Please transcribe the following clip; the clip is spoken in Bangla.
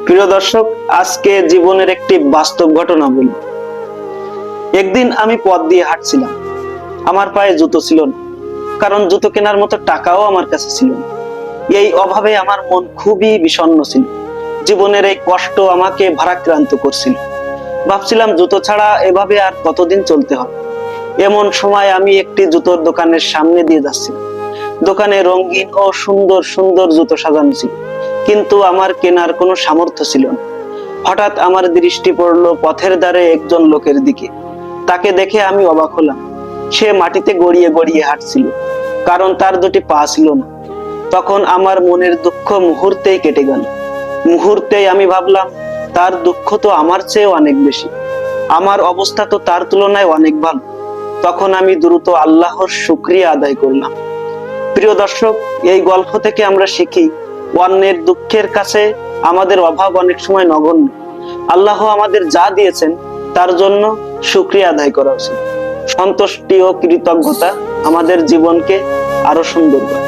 প্রিয় দর্শক, আজকে জীবনের একটি বাস্তব ঘটনা বলি। একদিন আমি পথ দিয়ে হাঁটছিলাম। আমার পায়ে জুতো ছিল না, কারণ জুতো কেনার মতো টাকাও আমার কাছে ছিল না। এই অভাবে আমার মন খুবই বিষণ্ণ ছিল। জীবনের এই কষ্ট আমাকে ভারাক্রান্ত করছিল। ভাবছিলাম জুতো ছাড়া এভাবে আর কতদিন চলতে হবে। এমন সময় আমি একটি জুতোর দোকানের সামনে দিয়ে যাচ্ছিলাম। দোকানে রঙিন ও সুন্দর সুন্দর জুতো সাজানো ছিল, কিন্তু আমার কেনার কোনো সামর্থ্য ছিল না। হঠাৎ আমার দৃষ্টি পড়লো পথের ধারে একজন লোকের দিকে। তাকে দেখে আমি অবাক হলাম। সে মাটিতে গড়িয়ে গড়িয়ে হাঁটছিল, কারণ তার দুটি পা ছিল না। তখন আমার মনের দুঃখ মুহূর্তেই কেটে গেল। মুহূর্তেই আমি ভাবলাম, তার দুঃখ তো আমার চেয়েও অনেক বেশি। আমার অবস্থা তো তার তুলনায় অনেক ভালো। তখন আমি দ্রুত আল্লাহর শুকরিয়া আদায় করলাম। প্রিয় দর্শক, এই গল্প থেকে আমরা শিখি, অন্যের দুঃখের কাছে আমাদের অভাব অনেক সময় নগণ্য। আল্লাহ আমাদের যা দিয়েছেন তার জন্য শুকরিয়া আদায় করা উচিত। সন্তুষ্টি ও কৃতজ্ঞতা আমাদের জীবনকে আরো সুন্দর করে।